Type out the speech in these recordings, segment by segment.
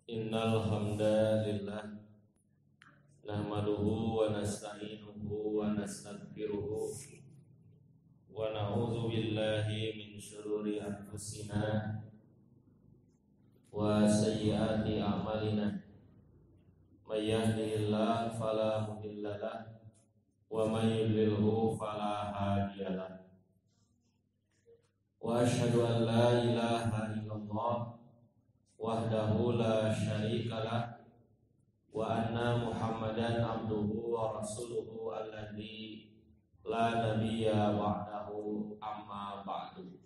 Innal hamdalillah nahmaduhu wa nasta'inuhu wa nastaghfiruh wa na'udzu billahi min shururi anfusina wa sayyiati a'malina may yahdihillahu fala mudilla lahu wa may yudlilhu fala hadiyalah. Wa asyhadu an la ilaha illallah wahdahu la syarikalah wa anna Muhammadan abduhu wa rasuluhu alladzi la nabiyya ba'dahu amma ba'du.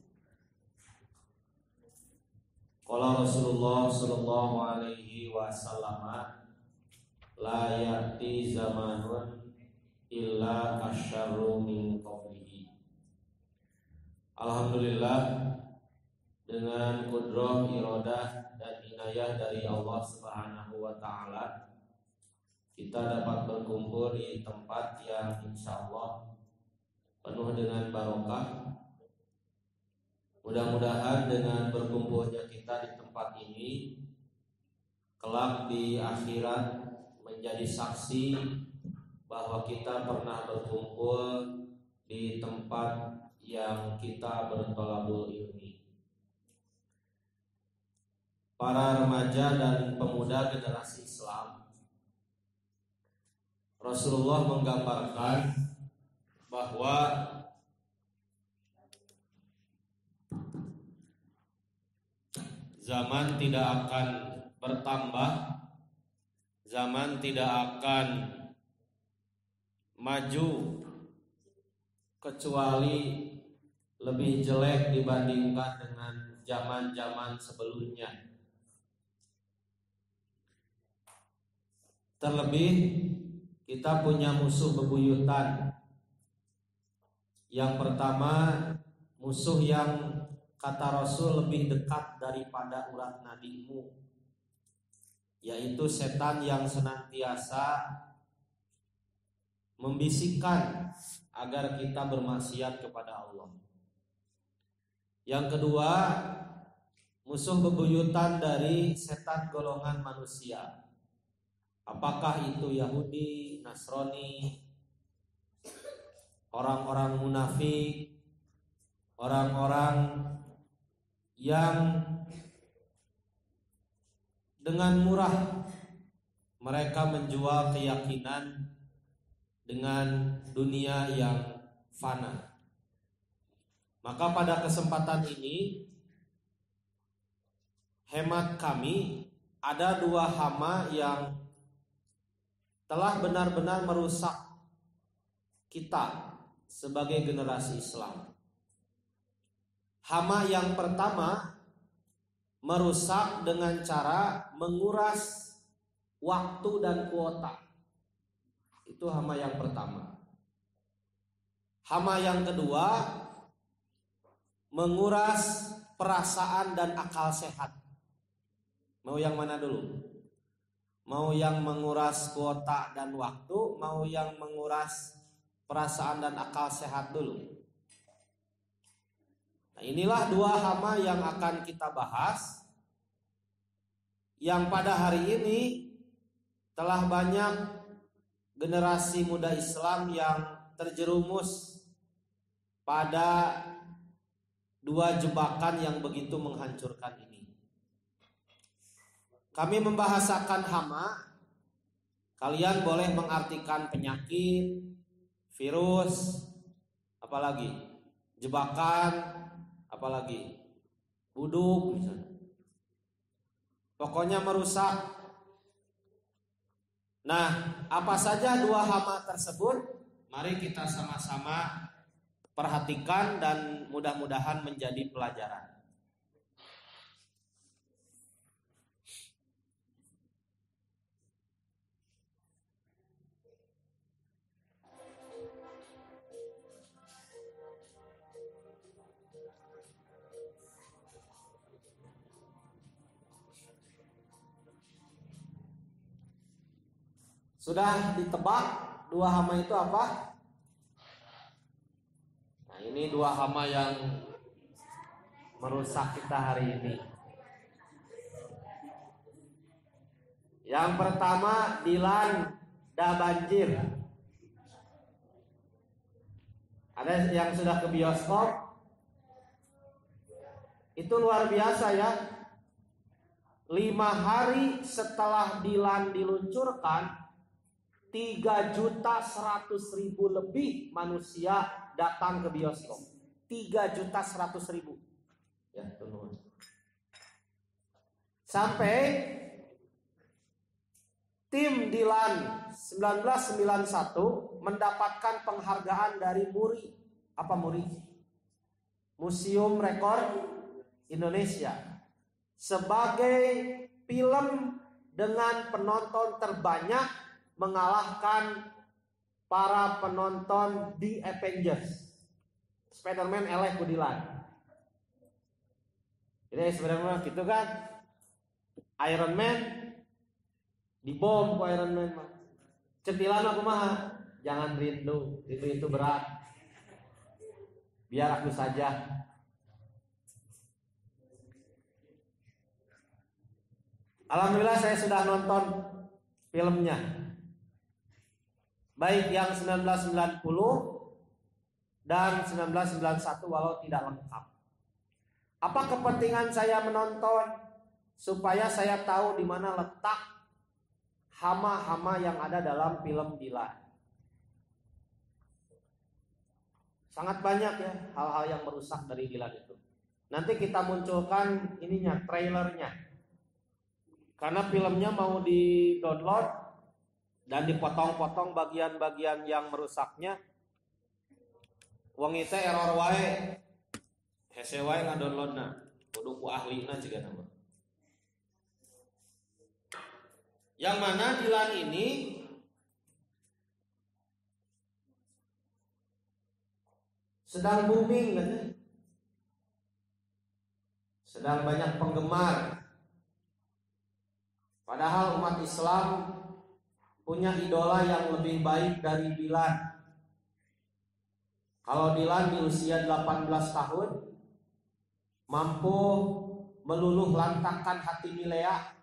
Qala Rasulullah sallallahu alaihi wasallam la ya'ti zamanun illa asyarru min qablihi. Alhamdulillah, dengan kudrah, iradah dan inayah dari Allah Subhanahu wa taala, kita dapat berkumpul di tempat yang insyaallah penuh dengan barokah. Mudah-mudahan dengan berkumpulnya kita di tempat ini, kelak di akhirat menjadi saksi bahwa kita pernah berkumpul di tempat yang kita bertolabul ilmi. Para remaja dan pemuda generasi Islam, Rasulullah menggambarkan bahwa zaman tidak akan bertambah, zaman tidak akan maju kecuali lebih jelek dibandingkan dengan zaman-zaman sebelumnya. Terlebih kita punya musuh bebuyutan. Yang pertama, musuh yang kata Rasul lebih dekat daripada urat nadimu, yaitu setan yang senantiasa membisikkan agar kita bermaksiat kepada Allah. Yang kedua, musuh bebuyutan dari setan golongan manusia. Apakah itu Yahudi, Nasrani, orang-orang munafik, orang-orang yang dengan murah mereka menjual keyakinan dengan dunia yang fana. Maka pada kesempatan ini, hemat kami, ada dua hama yang telah benar-benar merusak kita sebagai generasi Islam. Hama yang pertama merusak dengan cara menguras waktu dan kuota. Itu hama yang pertama. Hama yang kedua menguras perasaan dan akal sehat. Mau yang mana dulu? Mau yang menguras kuota dan waktu, mau yang menguras perasaan dan akal sehat dulu? Nah, inilah dua hama yang akan kita bahas, yang pada hari ini telah banyak generasi muda Islam yang terjerumus pada dua jebakan yang begitu menghancurkan ini. Kami membahasakan hama, kalian boleh mengartikan penyakit, virus, apalagi jebakan, apalagi buduk misalnya. Pokoknya merusak. Nah, apa saja dua hama tersebut? Mari kita sama-sama perhatikan dan mudah-mudahan menjadi pelajaran. Sudah ditebak dua hama itu apa? Nah, ini dua hama yang merusak kita hari ini. Yang pertama, Dilan Da Banjir. Ada yang sudah ke bioskop? Itu luar biasa ya. 5 hari setelah Dilan diluncurkan, 3.100.000 lebih manusia datang ke bioskop. 3.100.000. Ya, teman-teman. Sampai tim Dilan 1991 mendapatkan penghargaan dari MURI. Apa MURI? Museum Rekor Indonesia sebagai film dengan penonton terbanyak, mengalahkan para penonton di Avengers. Spider-Man eleh ku Dilan. Jadi Spider-Man gitu kan. Iron Man dibom ku Iron Man mah. Cetilan aku mah jangan rindu itu berat. Biar aku saja. Alhamdulillah saya sudah nonton filmnya. Baik yang 1990 dan 1991 walau tidak lengkap. Apa kepentingan saya menonton? Supaya saya tahu di mana letak hama-hama yang ada dalam film Dilan. Sangat banyak ya hal-hal yang merusak dari Dilan itu. Nanti kita munculkan ininya, trailernya. Karena filmnya mau di-download dan dipotong-potong bagian-bagian yang merusaknya. Wong itu error wae. Hese wae ngadownloadna. Kudu ku ahlina ciga nama. Yang mana Dilan ini sedang booming kan? Sedang banyak penggemar. Padahal umat Islam punya idola yang lebih baik dari Dilan. Kalau Dilan di usia 18 tahun mampu meluluh lantakkan hati Milea.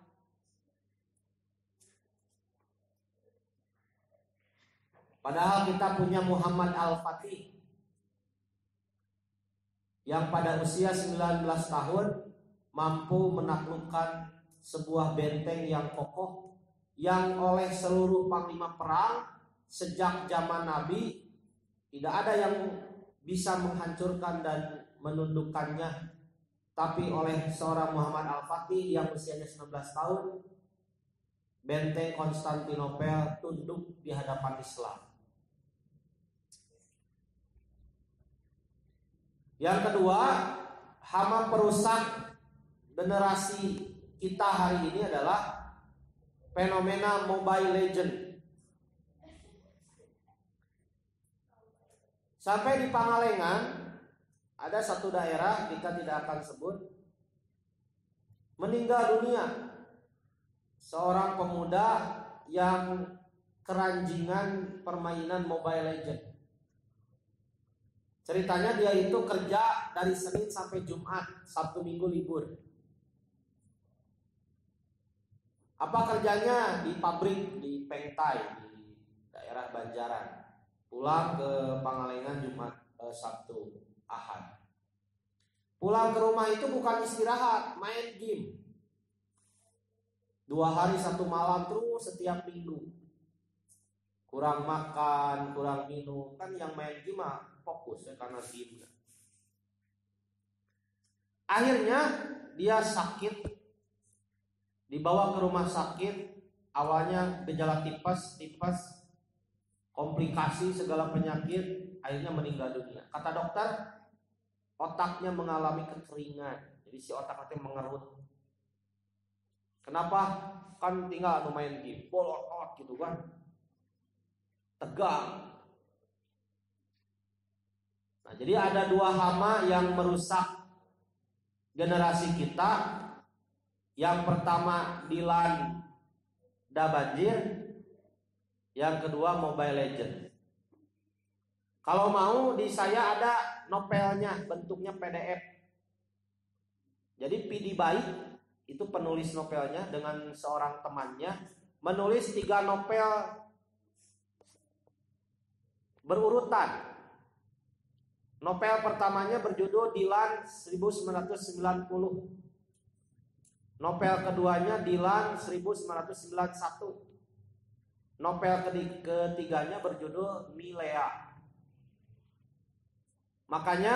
Padahal kita punya Muhammad Al-Fatih yang pada usia 19 tahun mampu menaklukkan sebuah benteng yang kokoh yang oleh seluruh panglima perang sejak zaman Nabi tidak ada yang bisa menghancurkan dan menundukkannya, tapi oleh seorang Muhammad Al-Fatih yang usianya 19 tahun benteng Konstantinopel tunduk di hadapan Islam. Yang kedua, hama perusak generasi kita hari ini adalah fenomena Mobile Legend. Sampai di Pangalengan ada satu daerah, kita tidak akan sebut, meninggal dunia seorang pemuda yang keranjingan permainan Mobile Legend. Ceritanya dia itu kerja dari Senin sampai Jumat, Sabtu Minggu libur. Apa kerjanya? Di pabrik di Pengtai di daerah Banjaran. Pulang ke Pangalengan Jumat, Sabtu, Ahad. Pulang ke rumah itu bukan istirahat, main game. 2 hari 1 malam terus setiap minggu. Kurang makan, kurang minum. Kan yang main game fokus ya karena game. Akhirnya dia sakit, dibawa ke rumah sakit. Awalnya gejala tipes, komplikasi segala penyakit, akhirnya meninggal dunia. Kata dokter, otaknya mengalami kekeringan. Jadi si otak nanti mengerut. Kenapa? Kan tinggal main game, bolot gitu kan. Tegang. Nah, jadi ada 2 hama yang merusak generasi kita. Yang pertama Dilan Da Banjir, yang kedua Mobile Legend. Kalau mau di saya ada novelnya, bentuknya PDF. Jadi PD Baik itu penulis novelnya dengan seorang temannya menulis 3 novel berurutan. Novel pertamanya berjudul Dilan 1990. Novel keduanya Dilan 1991. Novel ketiganya berjudul Milea. Makanya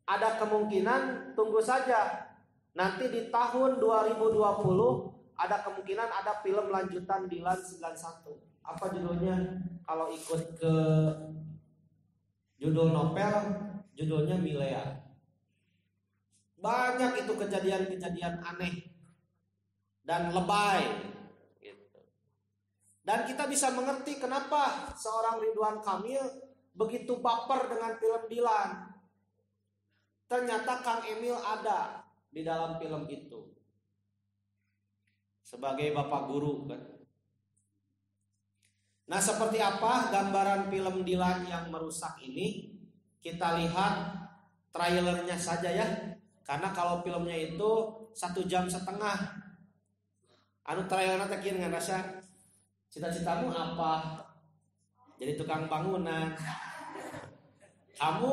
ada kemungkinan, tunggu saja, nanti di tahun 2020 ada kemungkinan ada film lanjutan Dilan 91. Apa judulnya? Kalau ikut ke judul novel, judulnya Milea. Banyak itu kejadian-kejadian aneh dan lebay gitu. Dan kita bisa mengerti kenapa seorang Ridwan Kamil begitu baper dengan film Dilan. Ternyata Kang Emil ada di dalam film itu sebagai bapak guru kan. Nah, seperti apa gambaran film Dilan yang merusak ini? Kita lihat trailernya saja ya. Karena kalau filmnya itu 1,5 jam. Anu trailernya tak kira dengan rasa cita-citamu apa? Jadi tukang bangunan. Kamu.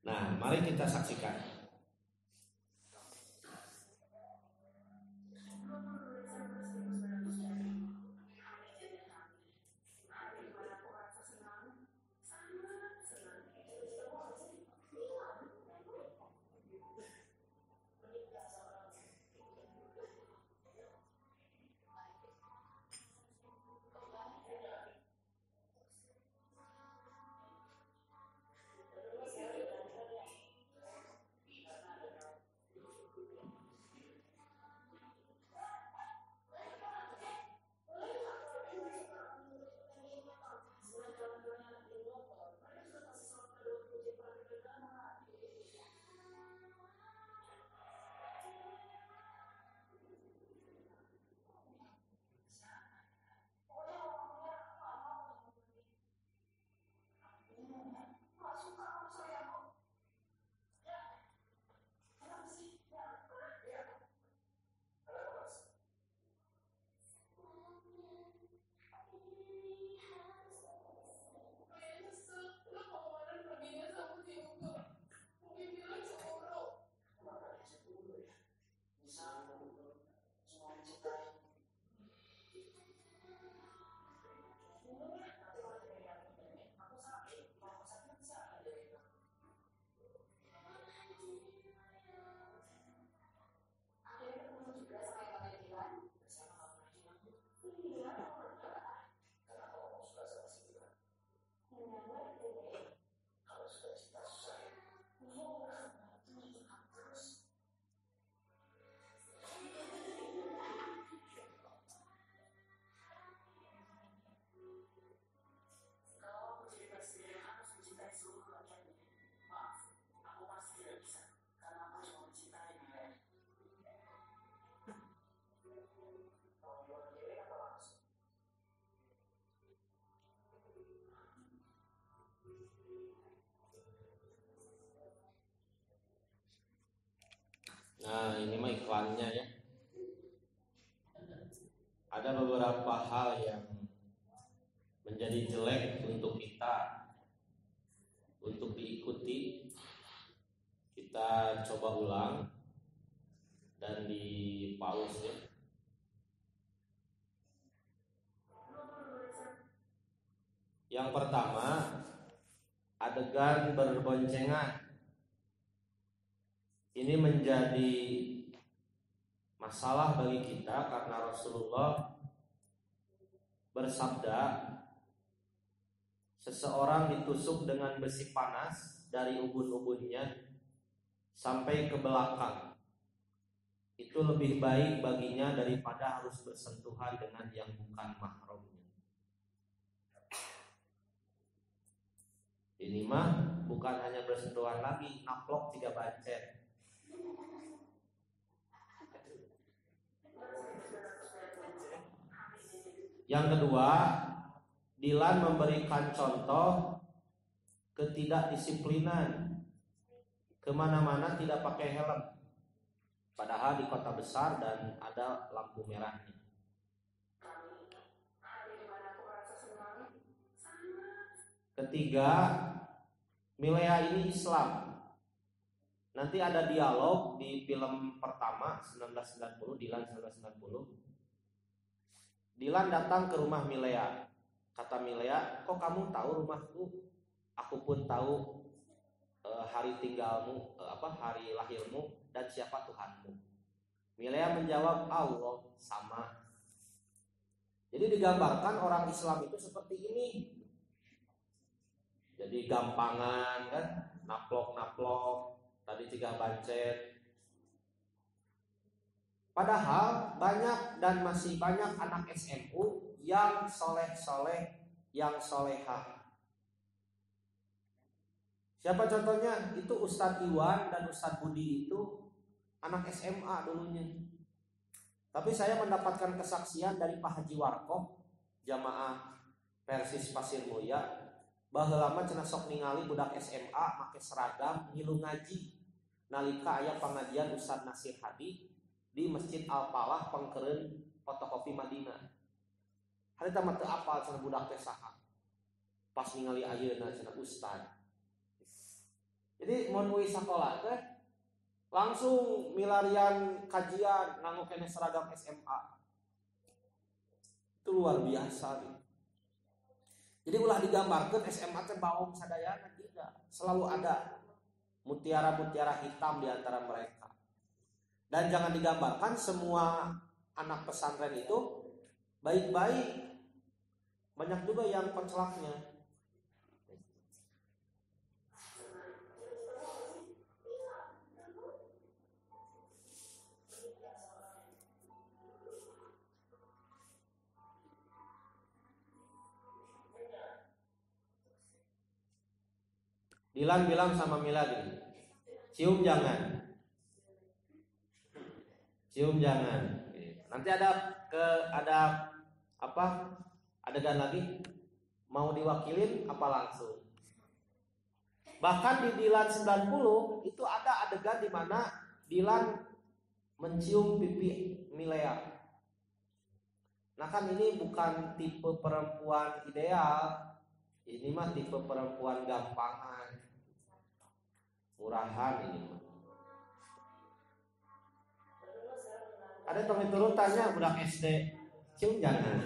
Nah, mari kita saksikan. Nah, ini mah iklannya ya. Ada beberapa hal yang menjadi jelek untuk kita untuk diikuti. Kita coba ulang dan di pause ya. Yang pertama, adegan berboncengan. Ini menjadi masalah bagi kita karena Rasulullah bersabda, seseorang ditusuk dengan besi panas dari ubun-ubunnya sampai ke belakang. Itu lebih baik baginya daripada harus bersentuhan dengan yang bukan mahramnya. Ini mah bukan hanya bersentuhan lagi, naplok 3 bancet. Yang kedua, Dilan memberikan contoh ketidakdisiplinan. Kemana-mana tidak pakai helm, padahal di kota besar dan ada lampu merahnya. Ketiga, Milea ini Islam. Nanti ada dialog di film pertama 1990, Dilan 1990. Dilan datang ke rumah Milea. Kata Milea, kok kamu tahu rumahku? Aku pun tahu hari tinggalmu, hari lahirmu dan siapa Tuhanmu. Milea menjawab, Allah. Sama. Jadi digambarkan orang Islam itu seperti ini. Jadi gampangan kan, naplok-naplok, tadi juga bancet. Padahal banyak dan masih banyak anak SMU yang soleh-soleh, yang solehah. Siapa contohnya? Itu Ustadz Iwan dan Ustadz Budi itu anak SMA dulunya. Tapi saya mendapatkan kesaksian dari Pak Haji Warkop, jamaah Persis Pasir Mulia, bahwa lama cenah sok ningali budak SMA make seragam ngilu ngaji nalika aya pengajian Ustadz Nasir Hadi di Masjid Al-Falah Pengkeureun Fotokopi Madinah. Harita mah teu apal cenah budak teh saha. Pas ningali ayeuna cenah ustad. Jadi mun we sakola teh langsung milarian kajian nganggo kene seragam SMA. Itu luar biasa gitu. Jadi ulah digambarkan SMA teh baong sadayana tidak. Selalu ada mutiara-mutiara hitam di antara mereka. Dan jangan digambarkan semua anak pesantren itu baik-baik. Banyak juga yang pencelaknya. Dilan bilang sama Miladi, cium jangan. Cium jangan. Nanti ada adegan lagi mau diwakilin apa langsung. Bahkan di Dilan 90 itu ada adegan di mana Dilan mencium pipi Milea. Nah kan ini bukan tipe perempuan ideal. Ini mah tipe perempuan gampangan, murahan ini mah. Ada temen turun tanya budak SD, cium jangan.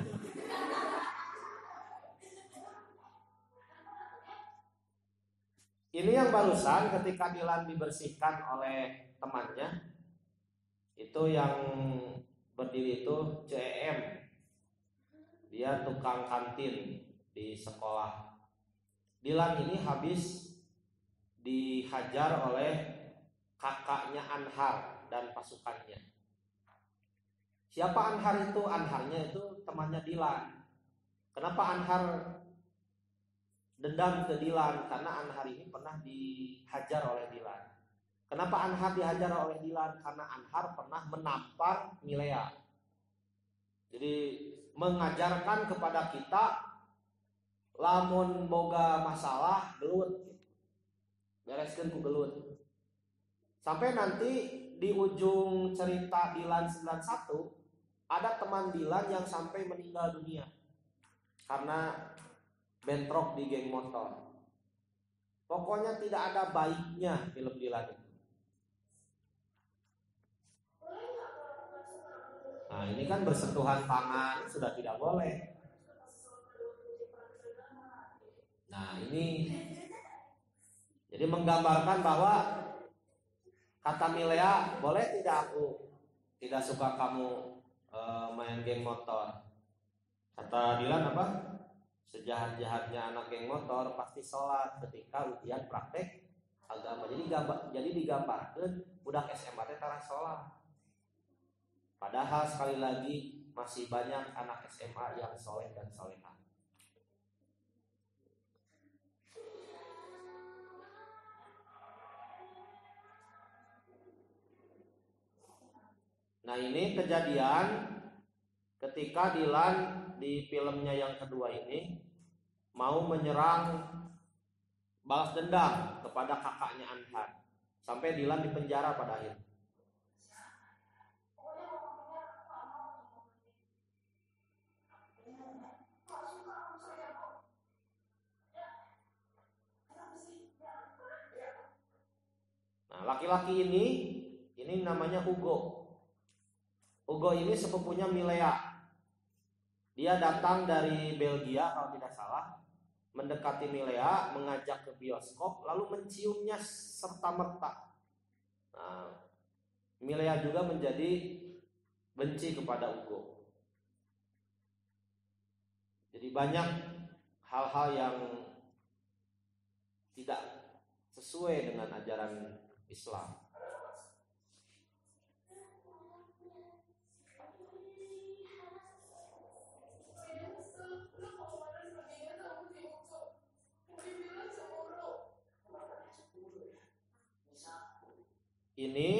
Ini yang barusan ketika Dilan dibersihkan oleh temannya, itu yang berdiri itu CEM, dia tukang kantin di sekolah. Dilan ini habis dihajar oleh kakaknya Anhar dan pasukannya. Siapa Anhar itu? Anharnya itu temannya Dilan. Kenapa Anhar dendam ke Dilan? Karena Anhar ini pernah dihajar oleh Dilan. Kenapa Anhar dihajar oleh Dilan? Karena Anhar pernah menampar Milea. Jadi mengajarkan kepada kita lamun boga masalah gelut, bereskeun ku gelut. Sampai nanti di ujung cerita Dilan 91 ada teman Dilan yang sampai meninggal dunia karena bentrok di geng motor. Pokoknya tidak ada baiknya film Dilan itu. Nah ini kan bersentuhan tangan sudah tidak boleh. Nah ini jadi menggambarkan bahwa kata Milea, boleh tidak aku tidak suka kamu main geng motor. Kata Dilan apa? Sejahat-jahatnya anak geng motor pasti sholat ketika ujian praktek agama. Jadi digambarkan budak SMA teh tara sholat. Padahal sekali lagi masih banyak anak SMA yang soleh dan solehah. Nah ini kejadian ketika Dilan di filmnya yang kedua ini mau menyerang, balas dendam kepada kakaknya Anhar, sampai Dilan dipenjara pada akhirnya. laki-laki ini namanya Hugo. Hugo ini sepupunya Milea. Dia datang dari Belgia kalau tidak salah, mendekati Milea, mengajak ke bioskop, lalu menciumnya serta-merta. Nah, Milea juga menjadi benci kepada Hugo. Jadi banyak hal-hal yang tidak sesuai dengan ajaran Islam. Ini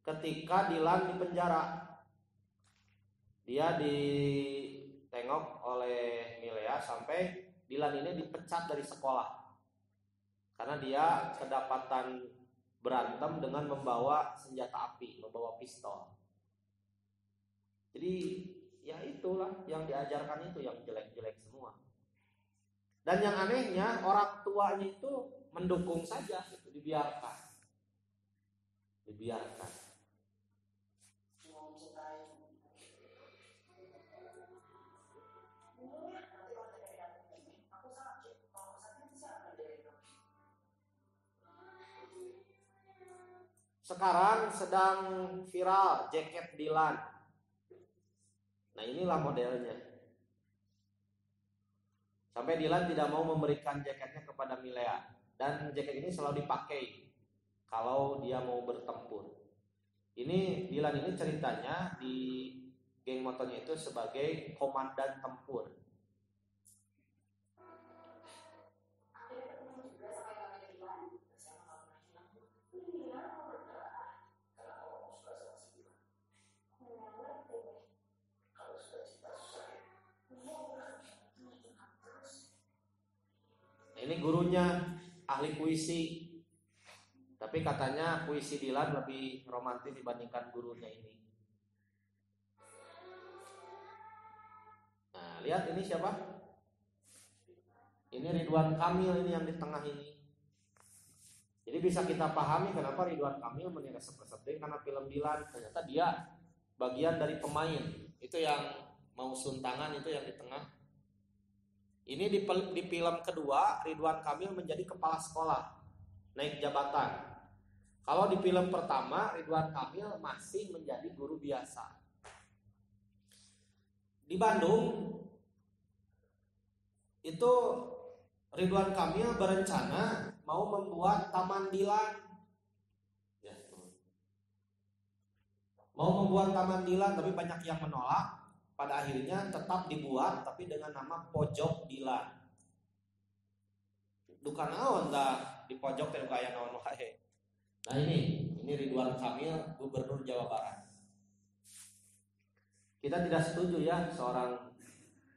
ketika Dilan di penjara, dia ditengok oleh Milea sampai Dilan ini dipecat dari sekolah karena dia kedapatan berantem dengan membawa senjata api, membawa pistol. Jadi ya itulah yang diajarkan itu yang jelek-jelek semua. Dan yang anehnya orang tuanya itu mendukung saja, itu dibiarkan. Sekarang sedang viral jaket Dilan. Nah, inilah modelnya. Sampai Dilan tidak mau memberikan jaketnya kepada Milea, dan jaket ini selalu dipakai kalau dia mau bertempur. Ini Dilan ini ceritanya di geng motornya itu sebagai komandan tempur. Ini gurunya ahli puisi, tapi katanya puisi Dilan lebih romantis dibandingkan gurunya ini. Nah, lihat ini siapa? Ini Ridwan Kamil ini yang di tengah ini. Jadi bisa kita pahami kenapa Ridwan Kamil menilai seperti karena film Dilan. Ternyata dia bagian dari pemain. Itu yang mau suntangan itu yang di tengah. Ini di film kedua Ridwan Kamil menjadi kepala sekolah, naik jabatan. Kalau di film pertama Ridwan Kamil masih menjadi guru biasa. Di Bandung itu Ridwan Kamil berencana mau membuat Taman Dilan. Ya, mau membuat Taman Dilan, tapi banyak yang menolak. Pada akhirnya tetap dibuat, tapi dengan nama Pojok Dilan. Duka naon dah di pojok teh kaya naon wae. Nah ini Ridwan Kamil, Gubernur Jawa Barat. Kita tidak setuju ya seorang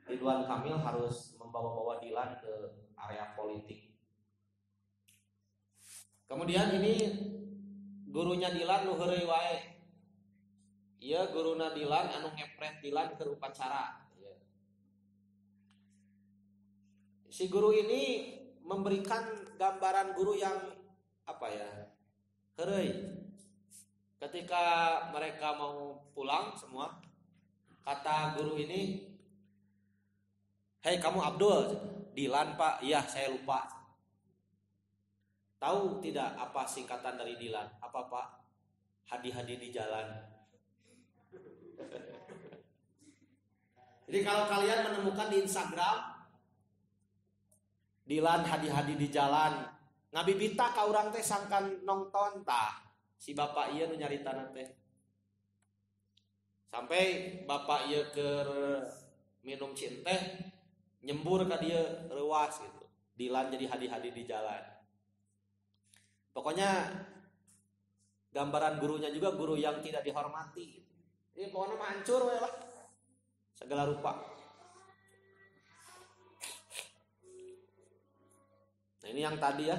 Ridwan Kamil harus membawa-bawa Dilan ke area politik. Kemudian ini gurunya Dilan nu heureuy wae. Iya guruna Dilan anu ngepret Dilan ke upacara. Ya. Si guru ini memberikan gambaran guru yang apa ya? Heureuy. Ketika mereka mau pulang semua, kata guru ini, "Hei kamu Abdul." "Dilan Pak." "Iya saya lupa." Tahu tidak apa singkatan dari Dilan? Apa Pak? Hadi-hadi di jalan. Jadi kalau kalian menemukan di Instagram Dilan hadi-hadi di jalan, ngabibita ka urang teh sangkan nongton tah si bapak ieu nu nyaritana teh. Sampai bapak ieu keur minum cin teh nyembur ka dieu reuas gitu. Dilan jadi hadi-hadi di jalan. Pokoknya gambaran gurunya juga guru yang tidak dihormati. Ini pokoknya mah hancur we lah. Segala rupa. Nah ini yang tadi ya,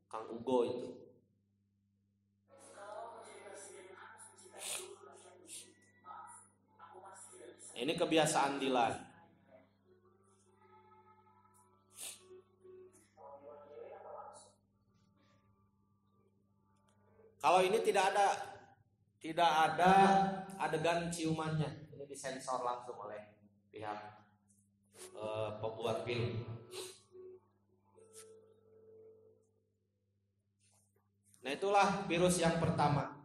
Kang Ugo itu. Nah, ini kebiasaan Dilan. Kalau ini tidak ada adegan ciumannya. Ini disensor langsung oleh pihak pembuat film. Nah, itulah virus yang pertama.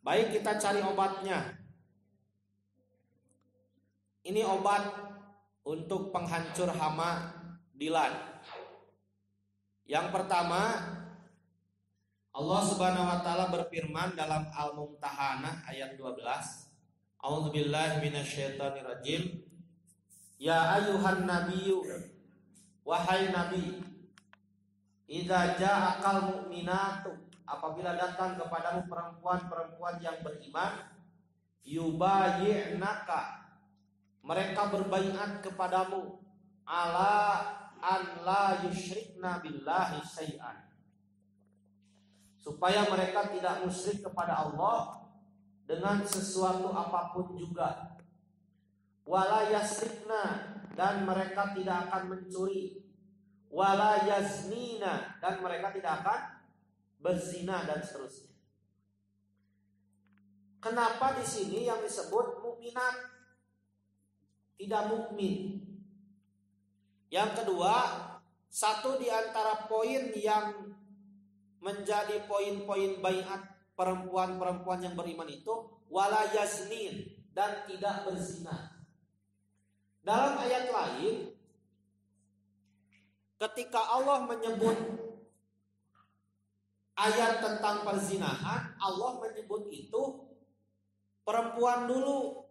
Baik, kita cari obatnya. Ini obat untuk penghancur hama dilan. Yang pertama, Allah Subhanahu wa taala berfirman dalam Al-Mumtahanah ayat 12. A'udzubillahi minasyaitonirrajim. Ya ayyuhan nabiyyu, wahai nabi, idza ja'akal mu'minatu, apabila datang kepadamu perempuan-perempuan yang beriman, yubayyi'naka, mereka berbaiat kepadamu, ala an la yusyrikna billahi syai'an, supaya mereka tidak musyrik kepada Allah dengan sesuatu apapun juga. Wala yasrikna, dan mereka tidak akan mencuri. Wala yaznina, dan mereka tidak akan berzina, dan seterusnya. Kenapa di sini yang disebut mukminat, tidak mukmin? Yang kedua, satu di antara poin yang menjadi poin-poin baiat perempuan-perempuan yang beriman itu wala yaznin, dan tidak berzina. Dalam ayat lain, ketika Allah menyebut ayat tentang perzinahan, Allah menyebut itu perempuan dulu.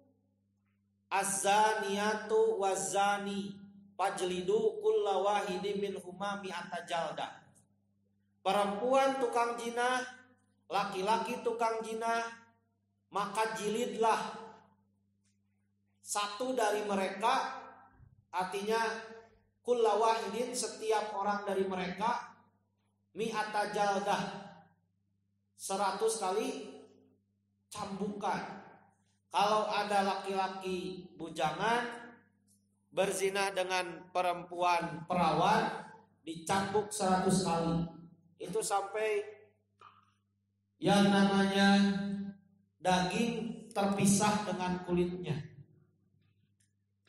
Az-zaniyatu waz-zani fajlidu kulla wahidin minhuma mi'ata jaldah. Perempuan tukang zina, laki-laki tukang zina, maka jilidlah satu dari mereka, artinya kulla wahidin, setiap orang dari mereka, mi'ata jaldah, 100 kali cambukan. Kalau ada laki-laki bujangan berzina dengan perempuan perawan, dicambuk 100 kali. Itu sampai yang namanya daging terpisah dengan kulitnya.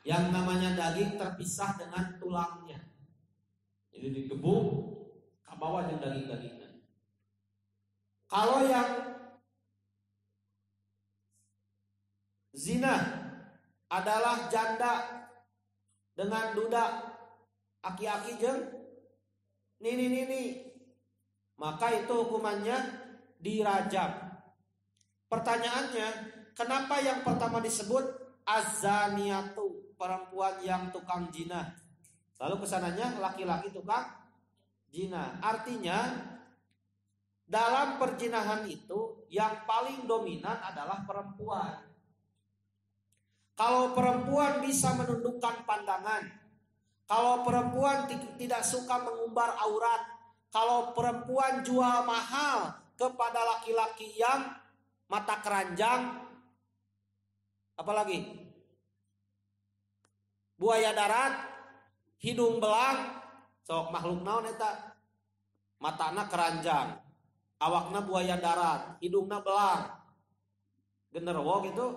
Yang namanya daging terpisah dengan tulangnya. Jadi digebuk ke bawah yang daging-dagingnya. Kalau yang zina adalah janda dengan duda, aki-aki jeung nini, maka itu hukumannya dirajam. Pertanyaannya, kenapa yang pertama disebut az-zaniyatu, perempuan yang tukang zina, lalu kesananya laki-laki tukang zina? Artinya dalam perzinahan itu yang paling dominan adalah perempuan. Kalau perempuan bisa menundukkan pandangan, kalau perempuan tidak suka mengumbar aurat, kalau perempuan jual mahal kepada laki-laki yang mata keranjang, apalagi buaya darat, hidung belang, sok makhluk naon eta? Matana keranjang, awakna buaya darat, hidungna belang, genderuwo gitu.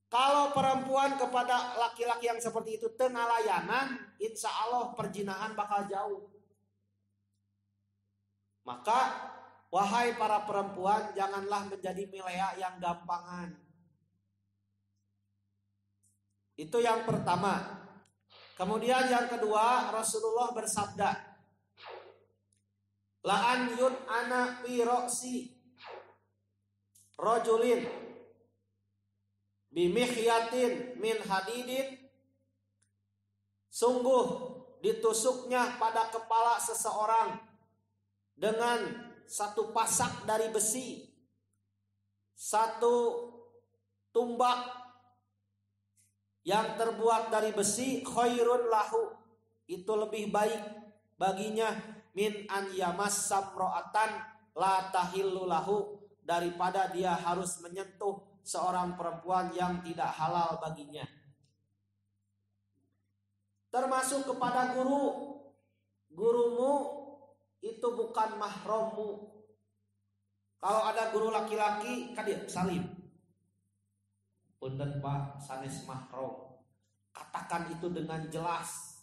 Kalau perempuan kepada laki-laki yang seperti itu teu ngalayanan, insya Allah perzinahan bakal jauh. Maka wahai para perempuan, janganlah menjadi milea yang gampangan. Itu yang pertama. Kemudian yang kedua, Rasulullah bersabda, la'an yun ana fi roksi rajulin bimihyatin min hadidin, sungguh ditusuknya pada kepala seseorang dengan satu pasak dari besi, satu tumbak yang terbuat dari besi, khairun lahu, itu lebih baik baginya, min an yamassam ro'atan la tahillu lahu, daripada dia harus menyentuh seorang perempuan yang tidak halal baginya. Termasuk kepada guru, gurumu itu bukan mahrammu. Kalau ada guru laki-laki, kan dia salim. Punten Pak, sanes mahram. Katakan itu dengan jelas.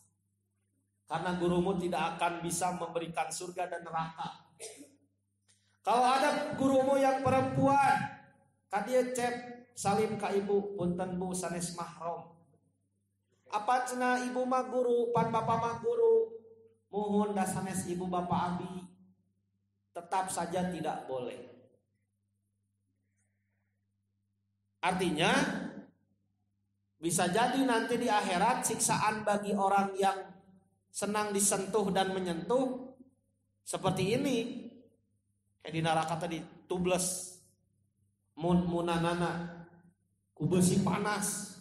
Karena gurumu tidak akan bisa memberikan surga dan neraka. Kalau ada gurumu yang perempuan, kan dia cek salim ka ibu, punten Bu sanes mahram. Apa cenah ibu mah guru, pan bapak mah guru. Mohon da sanes ibu bapak abi. Tetap saja tidak boleh. Artinya bisa jadi nanti di akhirat siksaan bagi orang yang senang disentuh dan menyentuh seperti ini. Kayak di neraka tadi tubles munanana ku besi panas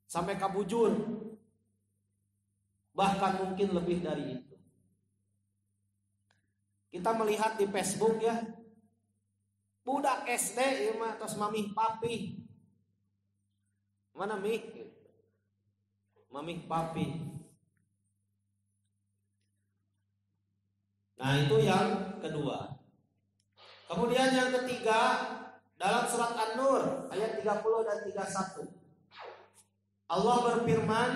sampai kabujur. Bahkan mungkin lebih dari itu. Kita melihat di Facebook ya, budak SD ya mah tos mamih papi. Mana mih? Mamih papi. Nah, itu yang kedua. Kemudian yang ketiga, dalam surat An-Nur ayat 30 dan 31. Allah berfirman,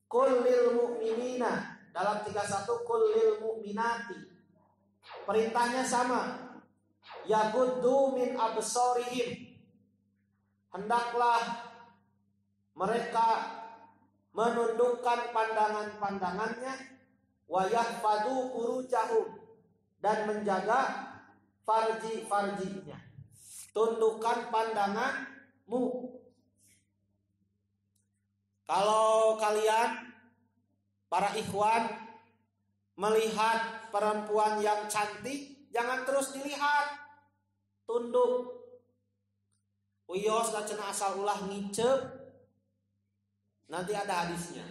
"Qul lil mu'minina." Dalam 31, "Qul lil mu'minati." Perintahnya sama. Yaguddu min absarihim. Hendaklah mereka menundukkan pandangan-pandangannya, wa yahfadu furujahum, dan menjaga farji-farjinya. Tundukkan pandanganmu. Kalau kalian para ikhwan melihat perempuan yang cantik, jangan terus dilihat, tunduk. Uyos gak cenah asal ulah ngicep, nanti ada hadisnya.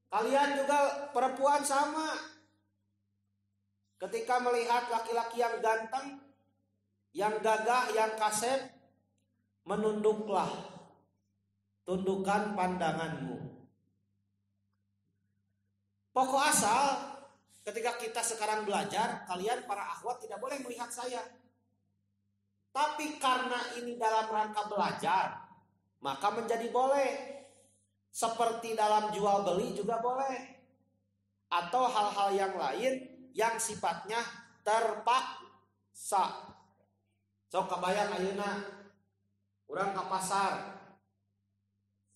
Kalian juga perempuan sama. Ketika melihat laki-laki yang ganteng, yang gagah, yang kasep, menunduklah. Tundukkan pandanganmu. Pokok asal ketika kita sekarang belajar, kalian para akhwat tidak boleh melihat saya. Tapi karena ini dalam rangka belajar, maka menjadi boleh. Seperti dalam jual beli juga boleh. Atau hal-hal yang lain yang sifatnya terpaksa. Sok kabayang ayeuna urang ka pasar.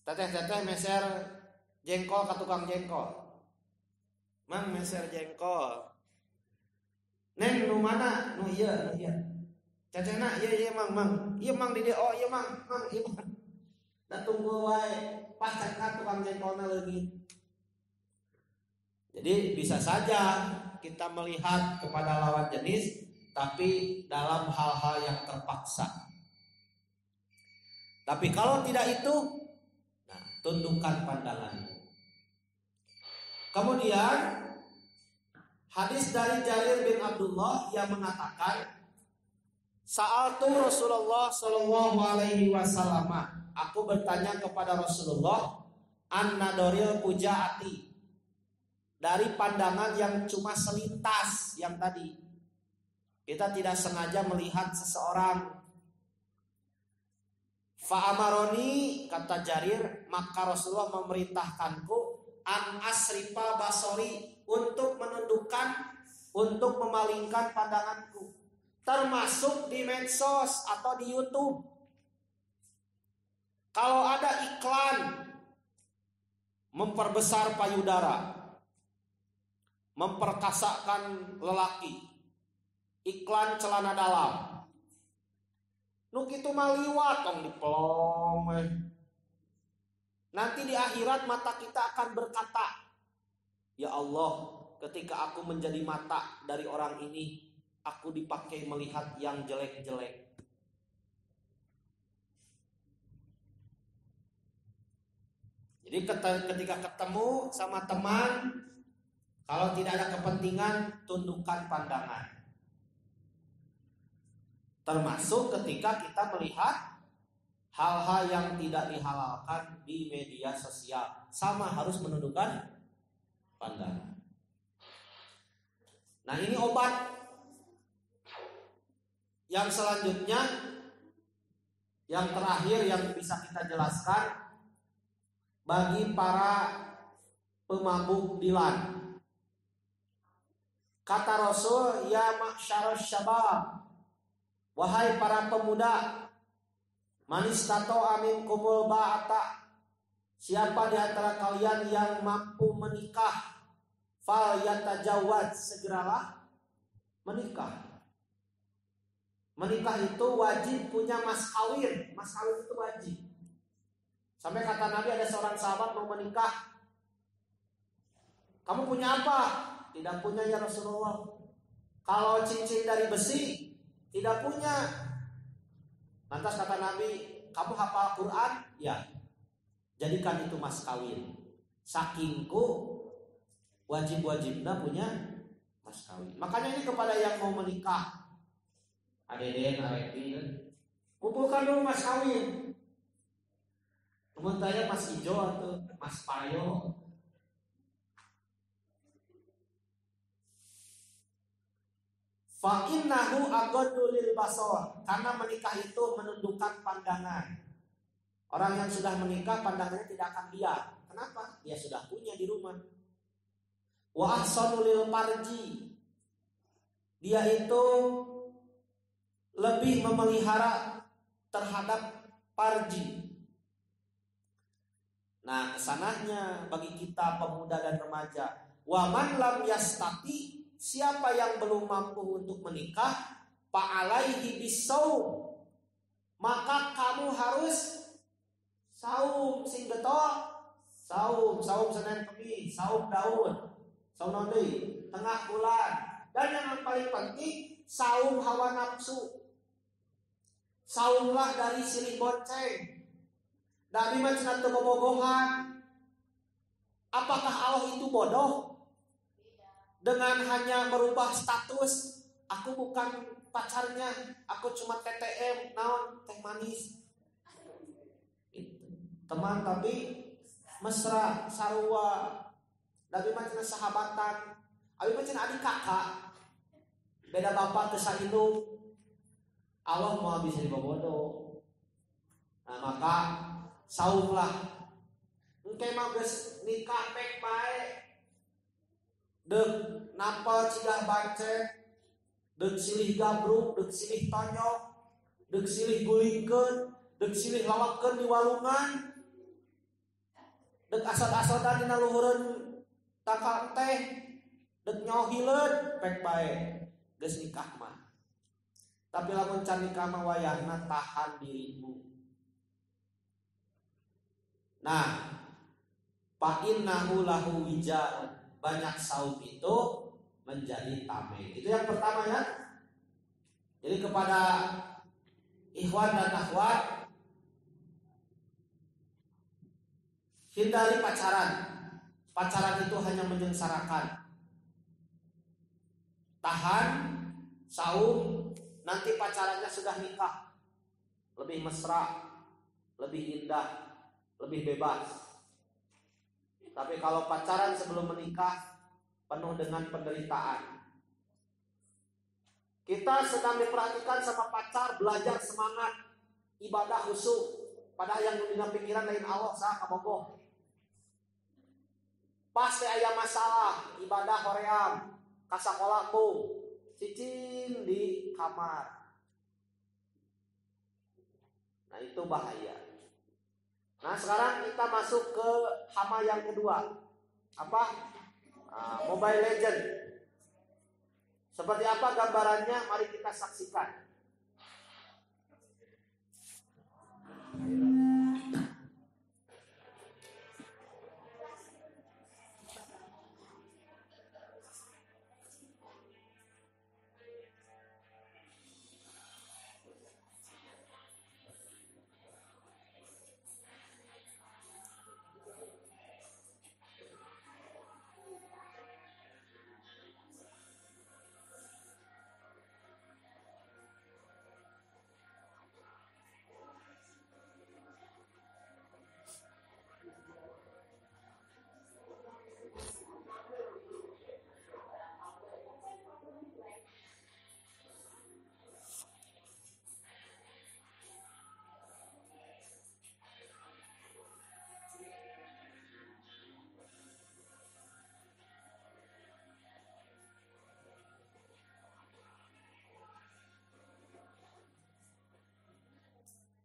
Teteh-teteh meser jengkol ka tukang jengkol. Mang meser jengkol. Neng nu mana? Nu ieu, nu ieu. Cacena ieu mang. Ieu mang di dieu, oh ieu mang, ieu mang. Da tunggu wae pas cekak tukang jengkolna leungit. Jadi bisa saja kita melihat kepada lawan jenis, tapi dalam hal-hal yang terpaksa. Tapi kalau tidak itu, nah, tundukkan pandanganmu. Kemudian hadis dari Jarir bin Abdullah yang mengatakan, Sa'altu Rasulullah sallallahu alaihi wasallam. Aku bertanya kepada Rasulullah an-nadoril pujaati, dari pandangan yang cuma selintas yang tadi. Kita tidak sengaja melihat seseorang. Fa'amaroni, kata Jarir, maka Rasulullah memerintahkanku an asrifa basori, untuk menundukkan, untuk memalingkan pandanganku, termasuk di medsos atau di YouTube. Kalau ada iklan memperbesar payudara, memperkasakan lelaki, iklan celana dalam, nu kitu mah liwat tong dipelong. Nanti di akhirat mata kita akan berkata, ya Allah, ketika aku menjadi mata dari orang ini, aku dipakai melihat yang jelek-jelek. Jadi ketika ketemu sama teman, kalau tidak ada kepentingan, tundukkan pandangan. Termasuk ketika kita melihat hal-hal yang tidak dihalalkan di media sosial, sama harus menundukkan pandangan. Nah, ini obat. Yang selanjutnya, yang terakhir yang bisa kita jelaskan bagi para pemabuk dilan. Kata Rasul, ya ma'syarus syabab, wahai para pemuda, manistato amin kumul ba'ata, siapa di antara kalian yang mampu menikah, fal yatajawad, segeralah menikah. Menikah itu wajib punya mas kawin. Mas kawin itu wajib. Sampai kata Nabi, ada seorang sahabat mau menikah, kamu punya apa? Tidak punya ya Rasulullah. Kalau cincin dari besi, tidak punya. Lantas kata Nabi, kamu hafal Quran? Ya. Jadikan itu mas kawin. Sakingku wajib-wajibnya punya mas kawin. Makanya ini kepada yang mau menikah, adeden, arepi, kumpulkan dulu mas kawin. Teman saya mas hijau atau mas payo. Fa innahu aghaddu lil basar, karena menikah itu menundukkan pandangan. Orang yang sudah menikah pandangannya tidak akan liar. Kenapa? Dia sudah punya di rumah. Wa ahsanu lil farji, dia itu lebih memelihara terhadap farji. Nah, kesananya bagi kita pemuda dan remaja, wa man lam yastati, siapa yang belum mampu untuk menikah, fa'alaihi bisaum, maka kamu harus saum sing betul, saum Senin Kamis, saum Daud, saum Nondi, tengah bulan, dan yang paling penting saum hawa nafsu. Saumlah dari silih bonceng. Nabi macam itu bobogohan. Apakah Allah itu bodoh? Dengan hanya merubah status, aku bukan pacarnya, aku cuma TTM, naon teh manis. Teman tapi mesra, sarua. Nabi macam sahabatan. Abi macam adik kakak. Beda bapak teu saindung. Allah mau bisa dibobodo. Nah, maka saumlah. Engke mah geus nikah pek bae. Deuk napal cidah bancet, deuk silih gabruk, deuk silih tonyok, deuk silih gulingkeun, deuk silih lawakeun di walungan, deuk asad-asadan dina luhureun takal teh, deuk nyohileun pek bae. Geus nikah mah. Tapi lamun can nikah mah wayahna tahan dirimu. Nah, fa innahu lahu wija, banyak saum itu menjadi tameng. Itu yang pertama ya. Jadi kepada ikhwan dan akhwat, hindari pacaran. Pacaran itu hanya menyengsarakan. Tahan, saum, nanti pacarannya sudah nikah, lebih mesra, lebih indah, lebih bebas. Tapi kalau pacaran sebelum menikah penuh dengan penderitaan. Kita sedang diperhatikan sama pacar, belajar semangat, ibadah khusyuk, padahal yang dina pikiran lain Allah sah kabogoh. Pasti aya masalah, ibadah hoream, kasakolakmu, cicing di kamar. Nah, itu bahaya. Nah, sekarang kita masuk ke hama yang kedua. Apa? Mobile Legend. Seperti apa gambarannya? Mari kita saksikan.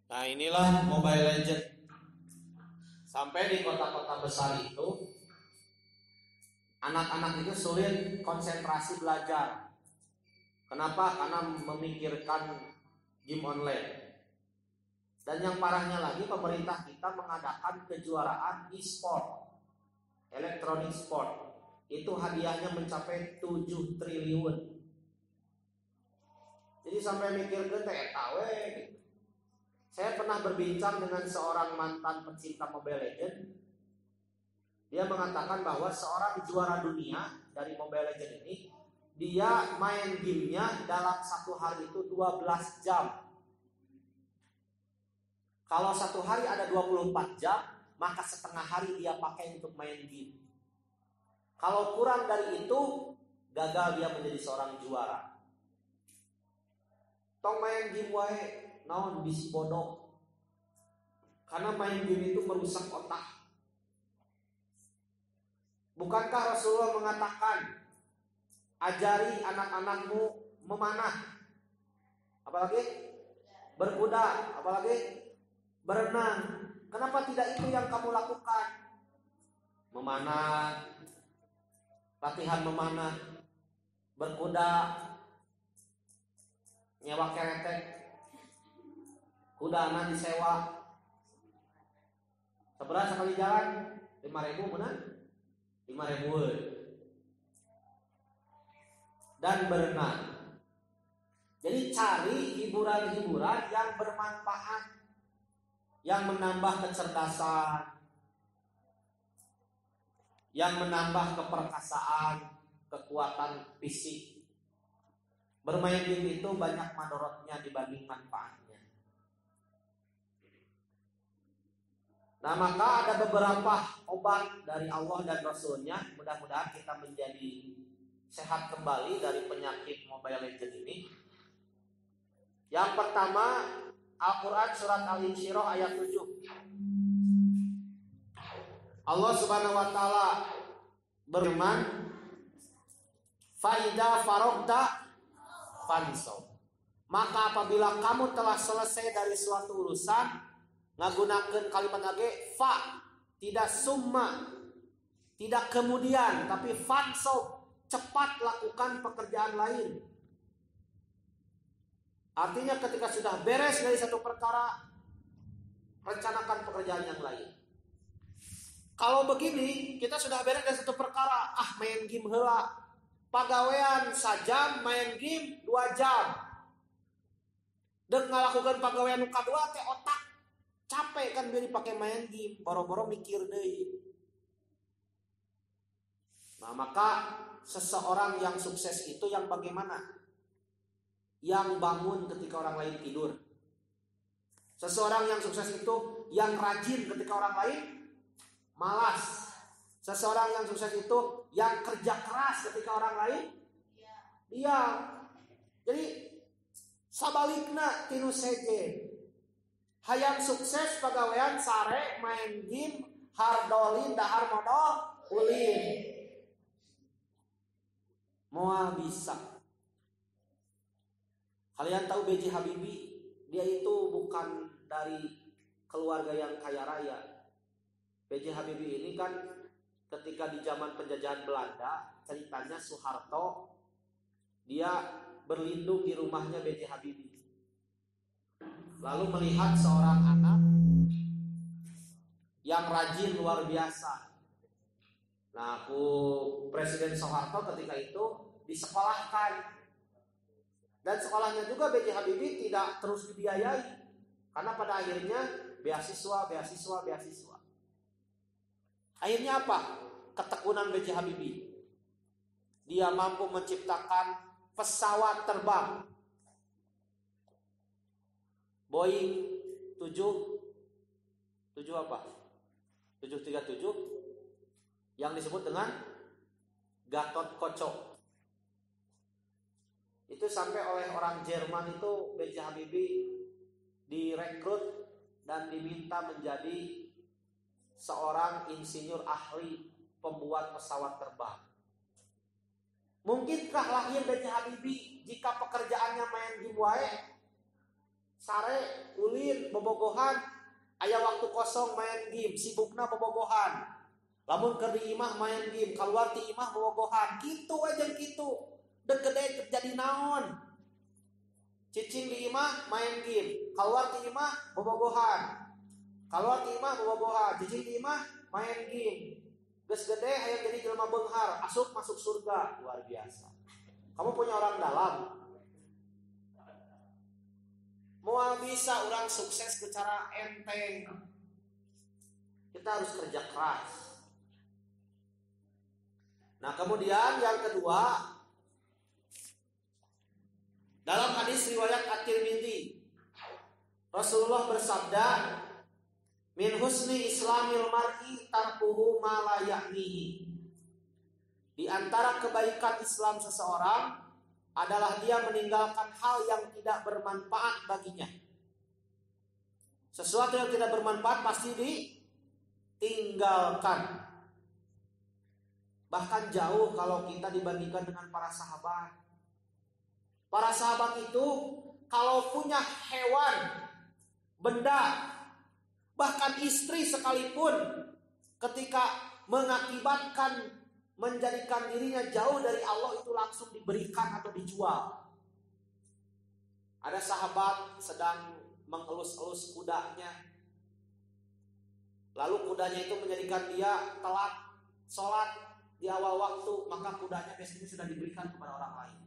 Nah, inilah Mobile Legend. Sampai di kota-kota besar itu anak-anak itu sulit konsentrasi belajar. Kenapa? Karena memikirkan game online. Dan yang parahnya lagi, pemerintah kita mengadakan kejuaraan e-sport, electronic sport. Itu hadiahnya mencapai 7 triliun. Jadi sampai mikir ke TKW gitu. Saya pernah berbincang dengan seorang mantan pecinta Mobile Legends. Dia mengatakan bahwa seorang juara dunia dari Mobile Legends ini, dia main gamenya dalam satu hari itu 12 jam. Kalau satu hari ada 24 jam, maka setengah hari dia pakai untuk main game. Kalau kurang dari itu, gagal dia menjadi seorang juara. Tong main game wae, naon bisi bodoh. Karena main game itu merusak otak. Bukankah Rasulullah mengatakan, ajari anak-anakmu memanah, apalagi berkuda, apalagi berenang. Kenapa tidak itu yang kamu lakukan? Memanah, latihan memanah, berkuda, nyewa keretek, kudana disewa. Seberapa sekali jalan? 5.000 benar? 5.000. Dan berenang. Jadi cari hiburan-hiburan yang bermanfaat, yang menambah kecerdasan, yang menambah keperkasaan, kekuatan fisik. Bermain game itu banyak madorotnya dibanding manfaatnya. Nah, maka ada beberapa obat dari Allah dan Rasulnya. Mudah-mudahan kita menjadi sehat kembali dari penyakit Mobile Legends ini. Yang pertama, Al-Quran surat Al-Insyirah ayat 7. Allah Subhanahu wa taala berfirman, "Faida farogta fansau." Maka apabila kamu telah selesai dari suatu urusan, ngagunakeun kalimat lagi fa, tidak summa, tidak kemudian, tapi fansau, cepat lakukan pekerjaan lain. Artinya ketika sudah beres dari satu perkara, rencanakan pekerjaan yang lain. Kalau begini, kita sudah beres dari satu perkara, main game heula. Pagawean sajam, main game 2 jam. Dek ngalakukan pagawean nu kadua teh otak capek kan biar dipakai main game, boro-boro mikir deui. Nah, maka seseorang yang sukses itu yang bagaimana? Yang bangun ketika orang lain tidur. Seseorang yang sukses itu yang rajin ketika orang lain malas. Seseorang yang sukses itu yang kerja keras ketika orang lain diam. Jadi sabalikna tinu seje. Hayang sukses pagawean sare main game hardolin dahar modal ulin. Moal bisa. Kalian tahu B.J. Habibie? Dia itu bukan dari keluarga yang kaya raya. B.J. Habibie ini kan ketika di zaman penjajahan Belanda, ceritanya Soeharto dia berlindung di rumahnya B.J. Habibie. Lalu melihat seorang anak yang rajin luar biasa. Nah, Presiden Soeharto ketika itu disekolahkan. Dan sekolahnya juga B.J. Habibie tidak terus dibiayai. Karena pada akhirnya beasiswa. Akhirnya apa? Ketekunan B.J. Habibie. Dia mampu menciptakan pesawat terbang Boeing 737 yang disebut dengan Gatot Kaca. Itu sampai oleh orang Jerman itu B.J. Habibie direkrut dan diminta menjadi seorang insinyur ahli pembuat pesawat terbang. Mungkinkah lahir B.J. Habibie jika pekerjaannya main game wae? sare ulin bobogohan, aya waktu kosong main game, sibukna bobogohan. Lamun keur di imah main game, keluar di imah bobogohan. Kitu aja kitu. Dek gede jadi naon. Cicing di imah main game, keluar di imah bobogohan. Keluar di imah bobogohan, cicing di imah main game. Geus gede hayang jadi jelema beunghar, asup masuk surga, luar biasa. Kamu punya orang dalam. Moal bisa orang sukses secara enteng. Kita harus kerja keras. Nah, kemudian yang kedua, dalam hadis riwayat At-Tirmidzi, Rasulullah bersabda, min husni islamil mar'i tarkuhu ma la ya'nihi. Di antara kebaikan Islam seseorang adalah dia meninggalkan hal yang tidak bermanfaat baginya. Sesuatu yang tidak bermanfaat pasti ditinggalkan. Bahkan jauh kalau kita dibandingkan dengan para sahabat. Para sahabat itu kalau punya hewan, benda, bahkan istri sekalipun, ketika mengakibatkan menjadikan dirinya jauh dari Allah, itu langsung diberikan atau dijual. Ada sahabat sedang mengelus-elus kudanya, lalu kudanya itu menjadikan dia telat sholat di awal waktu, maka kudanya biasanya sudah diberikan kepada orang lain.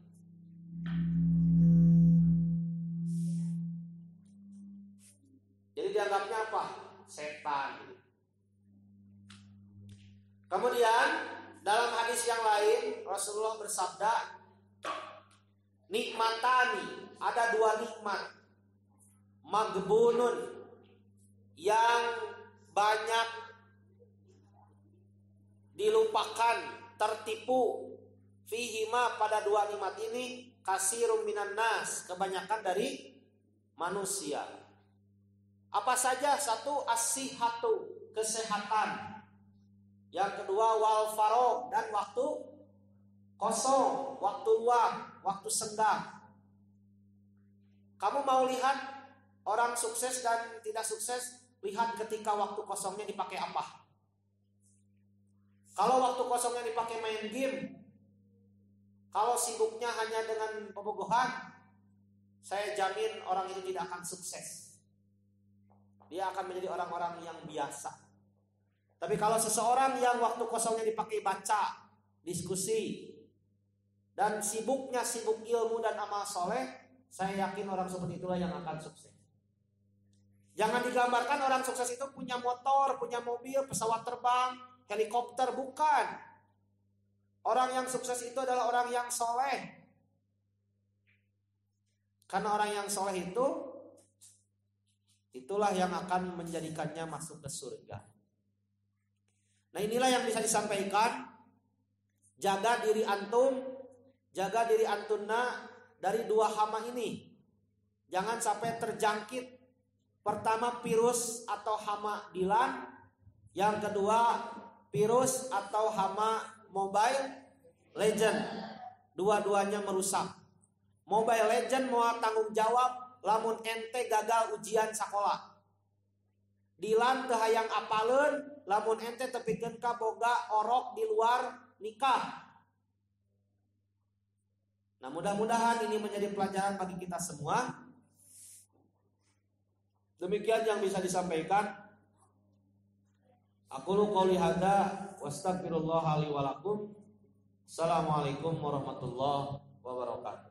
Jadi dianggapnya apa? Setan. Kemudian dalam hadis yang lain Rasulullah bersabda, nikmatani, ada dua nikmat, magbunun, yang banyak dilupakan, tertipu, fihima, pada dua nikmat ini, kasirum minan nas, kebanyakan dari manusia. Apa saja? Satu, as-sihatu, kesehatan. Yang kedua, wal farog, dan waktu kosong, waktu luang, waktu senggang. Kamu mau lihat orang sukses dan tidak sukses? Lihat ketika waktu kosongnya dipakai apa. Kalau waktu kosongnya dipakai main game, kalau sibuknya hanya dengan pembogohan, saya jamin orang itu tidak akan sukses. Dia akan menjadi orang-orang yang biasa. Tapi kalau seseorang yang waktu kosongnya dipakai baca, diskusi, dan sibuknya sibuk ilmu dan amal soleh, saya yakin orang seperti itulah yang akan sukses. Jangan digambarkan orang sukses itu punya motor, punya mobil, pesawat terbang, helikopter, bukan. Orang yang sukses itu adalah orang yang soleh. Karena orang yang soleh itu, itulah yang akan menjadikannya masuk ke surga. Nah, inilah yang bisa disampaikan. Jaga diri antum, jaga diri antunna dari dua hama ini. Jangan sampai terjangkit. Pertama, virus atau hama dilan. Yang kedua, virus atau hama Mobile Legend. Dua-duanya merusak. Mobile Legend mau tanggung jawab lamun ente gagal ujian sekolah. Dilan teu hayang apaleun lamun ente tepikeun ka boga orok di luar nikah. Nah, mudah-mudahan ini menjadi pelajaran bagi kita semua. Demikian yang bisa disampaikan. Aqulu qouli hadza wa astaghfirullah li wa lakum. Assalamualaikum warahmatullahi wabarakatuh.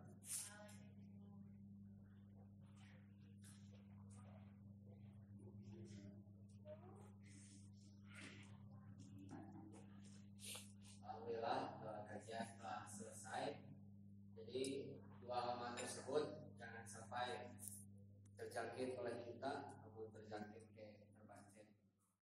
Kajian telah selesai. Jadi dua halaman tersebut jangan sampai terjangkit oleh kita.